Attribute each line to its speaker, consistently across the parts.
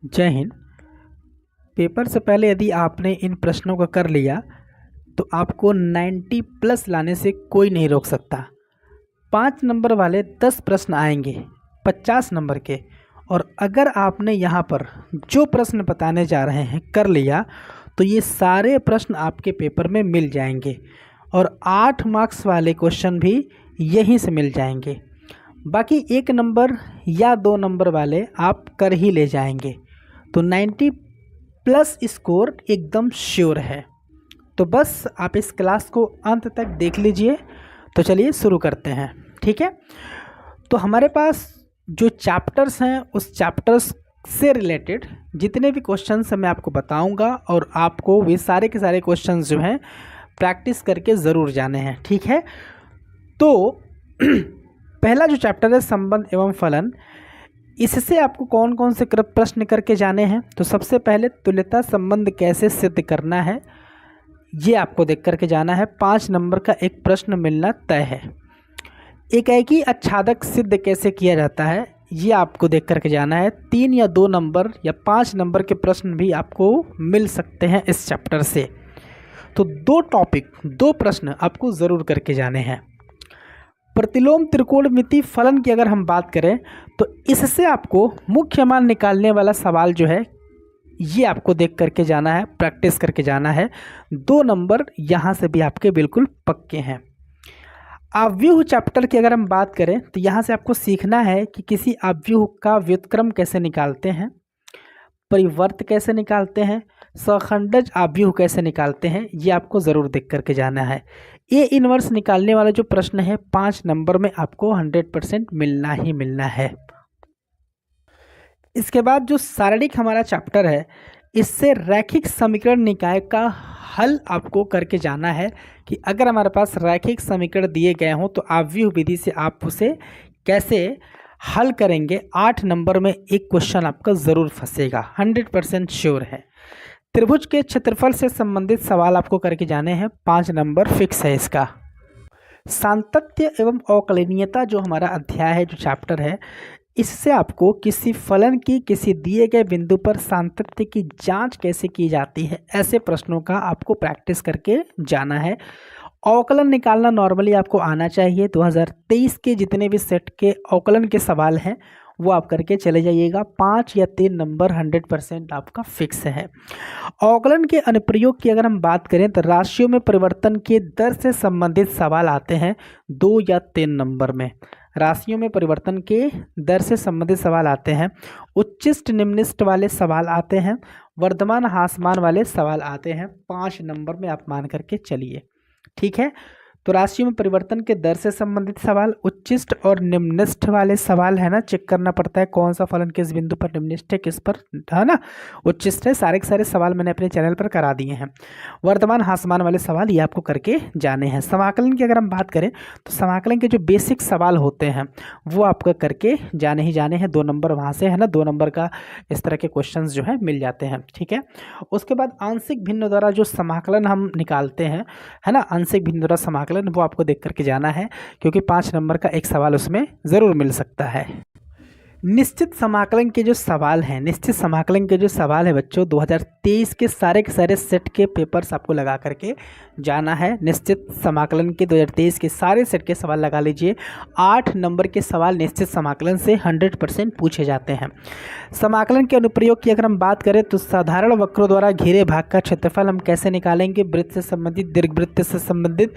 Speaker 1: जय हिंद। पेपर से पहले यदि आपने इन प्रश्नों को कर लिया तो आपको 90 प्लस लाने से कोई नहीं रोक सकता। 5 नंबर वाले 10 प्रश्न आएंगे 50 नंबर के, और अगर आपने यहाँ पर जो प्रश्न बताने जा रहे हैं कर लिया तो ये सारे प्रश्न आपके पेपर में मिल जाएंगे, और 8 मार्क्स वाले क्वेश्चन भी यहीं से मिल जाएंगे। बाकी 1 नंबर या 2 नंबर वाले आप कर ही ले जाएंगे, तो 90 प्लस स्कोर एकदम श्योर है। तो बस आप इस क्लास को अंत तक देख लीजिए। तो चलिए शुरू करते हैं, ठीक है। तो हमारे पास जो चैप्टर्स हैं उस चैप्टर्स से रिलेटेड जितने भी क्वेश्चंस मैं आपको बताऊंगा, और आपको वे सारे के सारे क्वेश्चंस जो हैं प्रैक्टिस करके ज़रूर जाने हैं, ठीक है। तो पहला जो चैप्टर है संबंध एवं फलन, इससे आपको कौन कौन से प्रश्न करके जाने हैं। तो सबसे पहले तुल्यता संबंध कैसे सिद्ध करना है ये आपको देख करके जाना है। 5 नंबर का एक प्रश्न मिलना तय है। एकाएकी आच्छादक सिद्ध कैसे किया जाता है ये आपको देख करके जाना है। 3 या 2 नंबर या 5 नंबर के प्रश्न भी आपको मिल सकते हैं इस चैप्टर से। तो 2 प्रश्न आपको ज़रूर करके जाने हैं। प्रतिलोम त्रिकोणमिति फलन की अगर हम बात करें तो इससे आपको मुख्य मान निकालने वाला सवाल जो है ये आपको देख करके जाना है, प्रैक्टिस करके जाना है। 2 नंबर यहाँ से भी आपके बिल्कुल पक्के हैं। अव्यूह चैप्टर की अगर हम बात करें तो यहाँ से आपको सीखना है कि किसी अव्यूह का व्युत्क्रम कैसे निकालते हैं, परिवर्त कैसे निकालते हैं, सखंडज अव्यूह कैसे निकालते हैं, ये आपको ज़रूर देख करके जाना है। ए इनवर्स निकालने वाला जो प्रश्न है 5 नंबर में आपको 100% मिलना ही मिलना है। इसके बाद जो शारीरिक हमारा चैप्टर है, इससे रैखिक समीकरण निकाय का हल आपको करके जाना है कि अगर हमारे पास रैखिक समीकरण दिए गए हों तो अव्यूह विधि से आप उसे कैसे हल करेंगे। 8 नंबर में एक क्वेश्चन आपका ज़रूर फंसेगा, 100% श्योर है। त्रिभुज के क्षेत्रफल से संबंधित सवाल आपको करके जाने हैं, 5 नंबर फिक्स है इसका। सांतत्य एवं अवकलनीयता जो हमारा अध्याय है, जो चैप्टर है, इससे आपको किसी फलन की किसी दिए गए बिंदु पर सांतत्य की जांच कैसे की जाती है, ऐसे प्रश्नों का आपको प्रैक्टिस करके जाना है। अवकलन निकालना नॉर्मली आपको आना चाहिए। 2023 के जितने भी सेट के अवकलन के सवाल हैं वो आप करके चले जाइएगा। 5 या 3 नंबर 100% आपका फिक्स है। अवकलन के अनुप्रयोग की अगर हम बात करें तो राशियों में परिवर्तन के दर से संबंधित सवाल आते हैं 2 या 3 नंबर में। राशियों में परिवर्तन के दर से संबंधित सवाल आते हैं, उच्चिष्ट निम्निष्ट वाले सवाल आते हैं, वर्धमान ह्रासमान वाले सवाल आते हैं। 5 नंबर में आप मान करके चलिए, ठीक है। तो राशियों में परिवर्तन के दर से संबंधित सवाल, उच्चिष्ट और निम्निष्ठ वाले सवाल है ना, चेक करना पड़ता है कौन सा फलन किस बिंदु पर निम्निष्ठ है, किस पर है ना उच्चिष्ट है। सारे के सारे सवाल मैंने अपने चैनल पर करा दिए हैं। वर्धमान ह्रासमान वाले सवाल ये आपको करके जाने हैं। समाकलन की अगर हम बात करें तो समाकलन के जो बेसिक सवाल होते हैं वो आपको करके जाने ही जाने हैं। 2 नंबर वहाँ से है ना, 2 नंबर का इस तरह के क्वेश्चन जो है मिल जाते हैं, ठीक है। उसके बाद आंशिक भिन्न द्वारा जो समाकलन हम निकालते हैं है ना, आंशिक भिन्न द्वारा समाकलन, वो आपको देख करके जाना है क्योंकि 5 नंबर का एक सवाल उसमें ज़रूर मिल सकता है। निश्चित समाकलन के जो सवाल हैं, निश्चित समाकलन के जो सवाल है बच्चों, 2023 के सारे सेट के पेपर्स आपको लगा करके जाना है। निश्चित समाकलन के 2023 के सारे सेट के सवाल लगा लीजिए। 8 नंबर के सवाल निश्चित समाकलन से 100% पूछे जाते हैं। समाकलन के अनुप्रयोग की अगर हम बात करें तो साधारण वक्रों द्वारा घिरे भाग का क्षेत्रफल हम कैसे निकालेंगे, वृत्त से संबंधित, दीर्घवृत्त से संबंधित,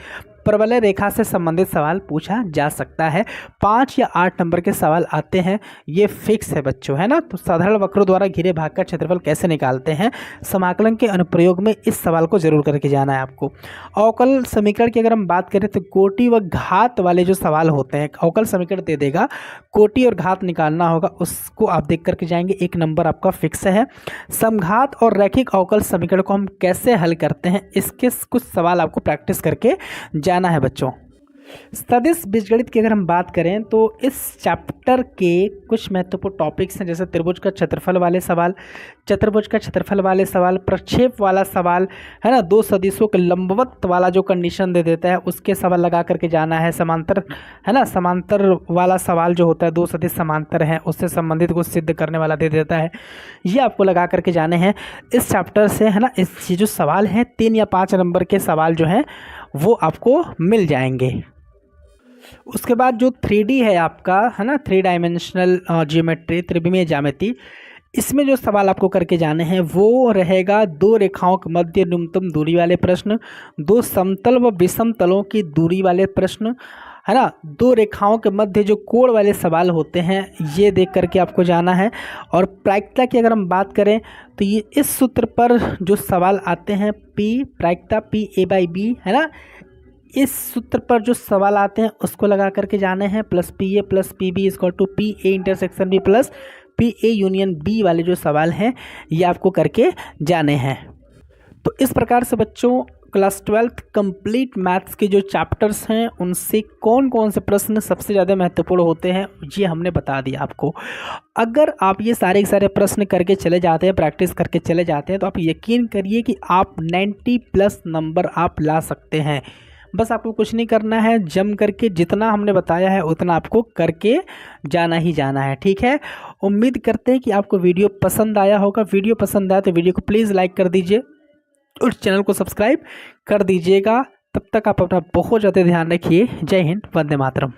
Speaker 1: परवलय रेखा से संबंधित सवाल पूछा जा सकता है। 5 या 8 नंबर के सवाल आते हैं, ये फिक्स है बच्चों, है ना। तो साधारण वक्रों द्वारा घिरे भाग का क्षेत्रफल कैसे निकालते हैं, समाकलन के अनुप्रयोग में इस सवाल को जरूर करके जाना है आपको। अवकल समीकरण की अगर हम बात करें तो कोटि व घात वाले जो सवाल होते हैं, अवकल समीकरण दे देगा, कोटि और घात निकालना होगा, उसको आप देख करके जाएंगे, 1 नंबर आपका फिक्स है। समघात और रैखिक अवकल समीकरण को हम कैसे हल करते हैं, इसके कुछ सवाल आपको प्रैक्टिस करके जाना है बच्चों। सदिश बीजगणित की अगर हम बात करें तो इस चैप्टर के कुछ महत्वपूर्ण टॉपिक्स हैं, जैसे त्रिभुज का क्षेत्रफल वाले सवाल, चतुर्भुज का क्षेत्रफल वाले सवाल, प्रक्षेप वाला सवाल है ना, दो सदिशों के लंबवत वाला जो कंडीशन दे देता है उसके सवाल लगा करके जाना है, समांतर है ना, समांतर वाला सवाल जो होता है दो सदिश समांतर हैं उससे संबंधित को सिद्ध करने वाला दे देता है, ये आपको लगा करके जाने हैं इस चैप्टर से है ना। इस ये जो सवाल हैं 3 या 5 नंबर के सवाल जो हैं वो आपको मिल जाएंगे। उसके बाद जो 3D है आपका है ना, 3 डायमेंशनल ज्योमेट्री, त्रिविमीय ज्यामिति, इसमें जो सवाल आपको करके जाने हैं वो रहेगा दो रेखाओं के मध्य न्यूनतम दूरी वाले प्रश्न, दो समतल व विषम तलों की दूरी वाले प्रश्न है ना, दो रेखाओं के मध्य जो कोण वाले सवाल होते हैं ये देख करके आपको जाना है। और प्रायिकता की अगर हम बात करें तो ये इस सूत्र पर जो सवाल आते हैं P प्रायिकता PA/B है ना, इस सूत्र पर जो सवाल आते हैं उसको लगा करके जाने हैं, plus PA plus PB equal to PA intersection B plus PA union B वाले जो सवाल हैं ये आपको करके जाने हैं। तो इस प्रकार से बच्चों क्लास 12th कंप्लीट मैथ्स के जो चैप्टर्स हैं उनसे कौन कौन से प्रश्न सबसे ज़्यादा महत्वपूर्ण होते हैं ये हमने बता दिया आपको। अगर आप ये सारे के सारे प्रश्न करके चले जाते हैं, प्रैक्टिस करके चले जाते हैं, तो आप यकीन करिए कि आप 90+ नंबर आप ला सकते हैं। बस आपको कुछ नहीं करना है, जम करके जितना हमने बताया है उतना आपको करके जाना ही जाना है, ठीक है। उम्मीद करते हैं कि आपको वीडियो पसंद आया होगा। वीडियो पसंद आया तो वीडियो को प्लीज़ लाइक कर दीजिए और चैनल को सब्सक्राइब कर दीजिएगा। तब तक आप अपना बहुत ज़्यादा ध्यान रखिए। जय हिंद, वंदे मातरम।